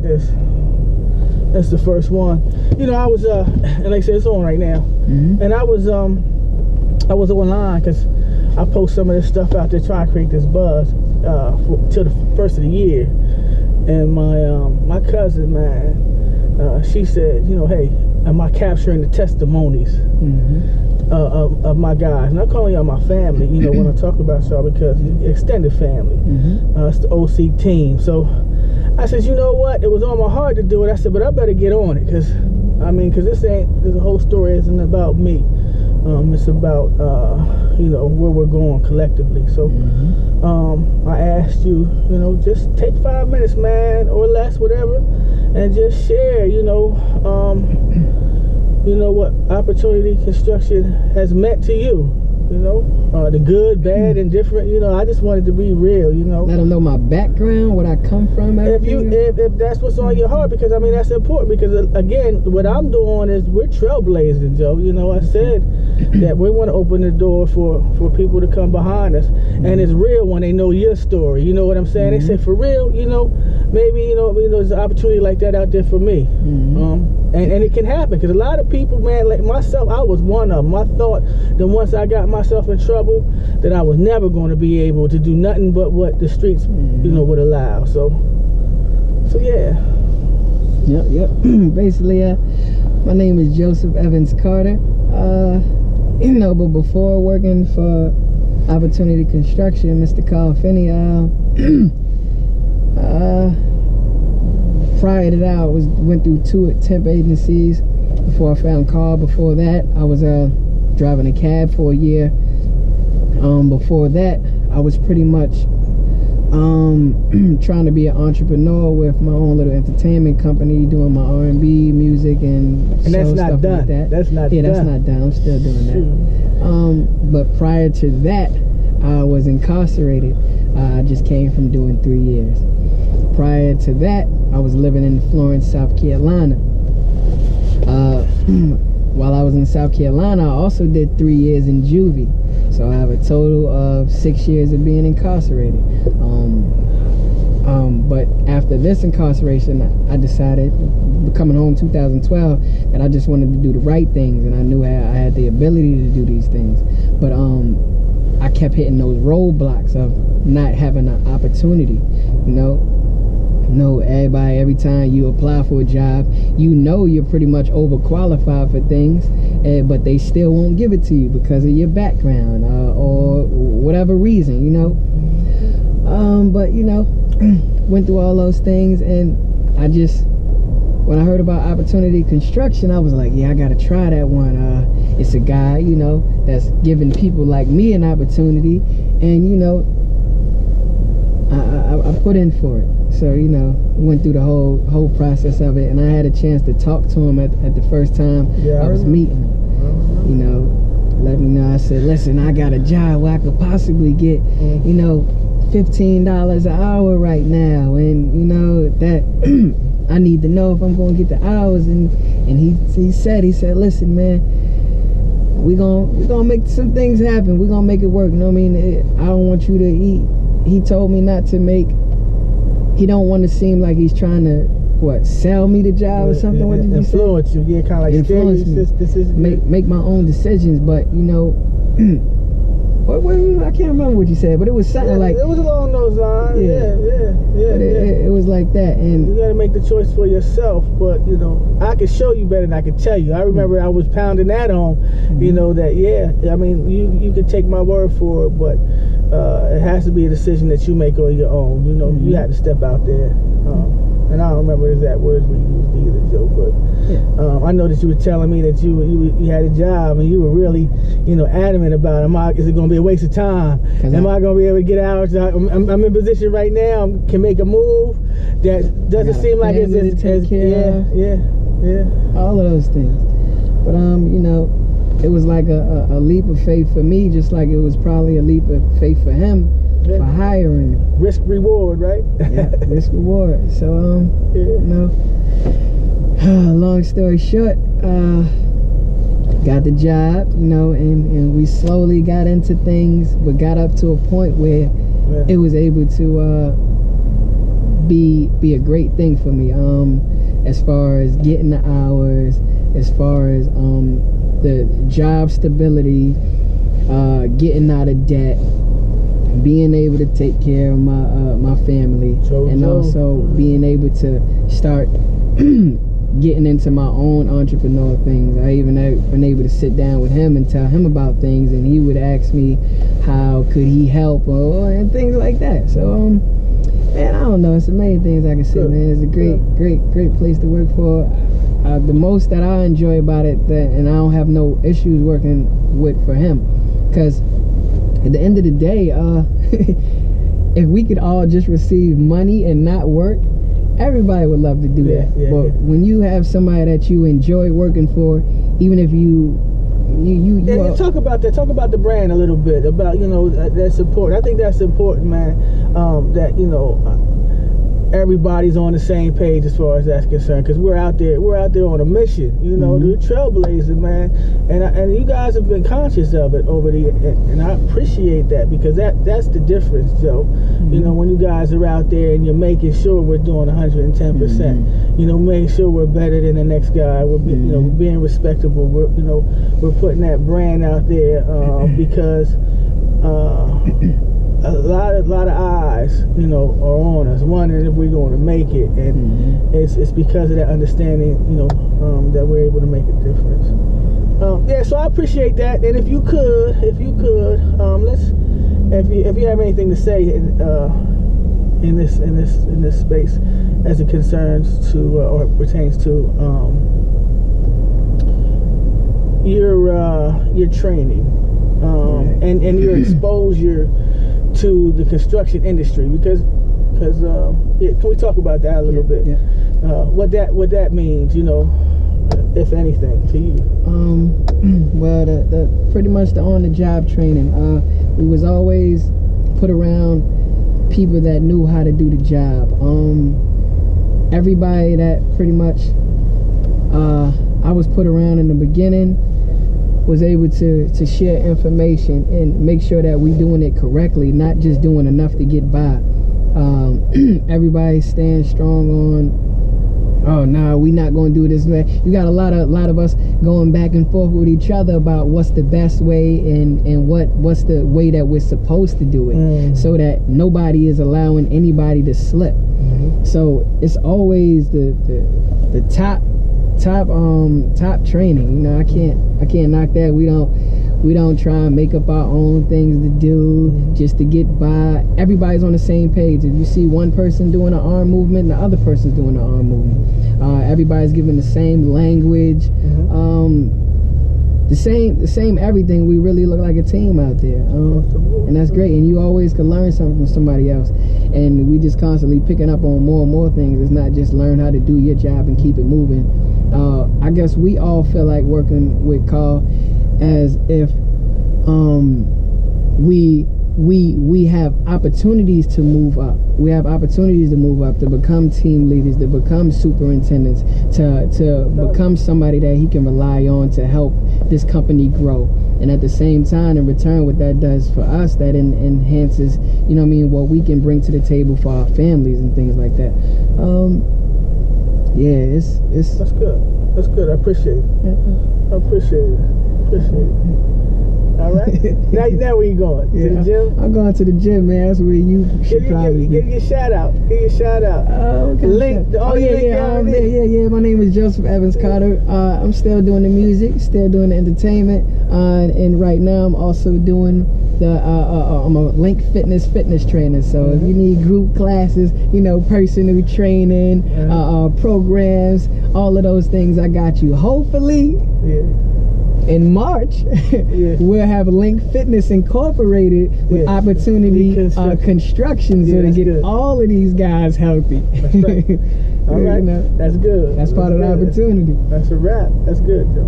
this. That's the first one. You know, I was and like I said, it's on right now. And I was online because I post some of this stuff out there trying to create this buzz till the first of the year. And my cousin, man, she said, you know, hey, am I capturing the testimonies of my guys? And I'm calling y'all my family, you know, when I talk about y'all, because extended family. It's the OC team. So I said, you know what? It was on my heart to do it. I said, but I better get on it, because the whole story isn't about me. It's about you know, where we're going collectively. So I asked you, you know, just take 5 minutes, man, or less, whatever, and just share, you know what Opportunity Construction has meant to you. You know, the good, bad, and different. You know, I just wanted to be real. You know, let them know my background, where I come from. If that's what's on your heart, because I mean that's important. Because again, what I'm doing is we're trailblazing, Joe. You know, I said that we want to open the door for people to come behind us, and it's real when they know your story. You know what I'm saying? They say, for real, you know, maybe you know there's an opportunity like that out there for me. And it can happen, because a lot of people, man, like myself, I was one of them. I thought that once I got myself in trouble, that I was never going to be able to do nothing but what the streets, you know, would allow. So yeah. Yep. Basically, my name is Joseph Evans Carter. You know, but before working for Opportunity Construction, Mr. Carl Finney, prior to that, I went through 2 temp agencies before I found Carl. Before that, I was driving a cab for a year. Before that, I was pretty much trying to be an entrepreneur with my own little entertainment company, doing my R&B music and that's not stuff done. Like that. That's not done. That's not done. I'm still doing that. But prior to that, I was incarcerated. I just came from doing 3 years. Prior to that, I was living in Florence, South Carolina. While I was in South Carolina, I also did 3 years in juvie. So I have a total of 6 years of being incarcerated. But after this incarceration, I decided, coming home 2012, that I just wanted to do the right things, and I knew I had the ability to do these things. But I kept hitting those roadblocks of not having an opportunity, you know. No, everybody, every time you apply for a job, you know you're pretty much overqualified for things, but they still won't give it to you because of your background or whatever reason, you know. But you know, went through all those things, and I just, when I heard about Opportunity Construction, I was like, yeah, I gotta try that one. It's a guy, you know, that's giving people like me an opportunity, and you know, I put in for it. So, you know, went through the whole process of it, and I had a chance to talk to him at the first time I was meeting him. You know, let me know. I said, listen, I got a job where I could possibly get, you know, $15 an hour right now, and you know that I need to know if I'm going to get the hours. And he said, listen, man, we gonna make some things happen. We're gonna make it work. You know what I mean? I don't want you to eat. He told me not to make. He don't want to seem like he's trying to sell me the job or something. What did you say? Influence you, yeah, kind of like influence me. Make my own decisions, but you know. I can't remember what you said, but it was something like... It was along those lines, yeah. It was like that, and... You gotta make the choice for yourself, but, you know, I can show you better than I can tell you. I remember I was pounding that on, you know, that, yeah, I mean, you can take my word for it, but it has to be a decision that you make on your own. You know, you had to step out there. And I don't remember the exact words we used either, Joe, but I know that you were telling me that you had a job, and you were really, you know, adamant about it. Is it going to be a waste of time? Am I going to be able to get out? I'm in position right now, can make a move that doesn't seem like it's as yeah. All of those things. But you know, it was like a leap of faith for me, just like it was probably a leap of faith for him. For hiring me. Risk reward, right? Yeah, risk reward. So you know, long story short, got the job, you know, and we slowly got into things, but got up to a point where it was able to be a great thing for me. As far as getting the hours, as far as the job stability, getting out of debt, being able to take care of my family, and also being able to start getting into my own entrepreneur things. I even have been able to sit down with him and tell him about things, and he would ask me how could he help and things like that. So man, I don't know, it's the main things I can say, man. It's a great place to work for. The most that I enjoy about it, and I don't have no issues working for him, because at the end of the day, if we could all just receive money and not work, everybody would love to do that. But when you have somebody that you enjoy working for, even if you talk about that. Talk about the brand a little bit, about that support. I think that's important, man. That everybody's on the same page as far as that's concerned, because we're out there on a mission. The trailblazing, man, and you guys have been conscious of it over the, and I appreciate that, because that's the difference, Joe. When you guys are out there and you're making sure we're doing 110%. Making sure we're better than the next guy. We're being respectable. We're putting that brand out there because a lot of eyes, are on us, wondering if we're going to make it, and it's because of that understanding, that we're able to make a difference. So I appreciate that. And if you could, if you have anything to say in this space as it concerns to or pertains to your training and your exposure to the construction industry, because can we talk about that a little bit? What that means, if anything, to you? Well, the pretty much the on-the-job training. We was always put around people that knew how to do the job. Everybody that pretty much I was put around in the beginning was able to share information and make sure that we doing it correctly, not just doing enough to get by. Everybody stands strong on, oh no, we not going to do this way. You got a lot of us going back and forth with each other about what's the best way and what's the way that we're supposed to do it, so that nobody is allowing anybody to slip. So it's always the top training. I can't knock that. We don't try and make up our own things to do just to get by. Everybody's on the same page. If you see one person doing an arm movement, the other person's doing an arm movement. Everybody's giving the same language, the same everything. We really look like a team out there, and that's great. And you always can learn something from somebody else, and we just constantly picking up on more and more things. It's not just learn how to do your job and keep it moving. I guess we all feel like working with Carl as if we have opportunities to move up. We have opportunities to move up, to become team leaders, to become superintendents, to become somebody that he can rely on to help this company grow. And at the same time, in return, what that does for us, that enhances, what we can bring to the table for our families and things like that. Yeah, it's that's good. That's good. I appreciate it. I appreciate it. All right. now where you going? To the gym? I'm going to the gym, man. That's where you should probably give your shout out. Give your shout out. Link. Yeah. My name is Joseph Evans Carter. I'm still doing the music, still doing the entertainment, and right now I'm also doing I'm a Link fitness trainer. So if you need group classes, personal training, programs, all of those things, I got you. Hopefully, in March, we'll have Link Fitness Incorporated with Opportunity Construction, so to get all of these guys healthy. That's right. All right, that's good. That's part of the opportunity. That's a wrap. That's good, Joe.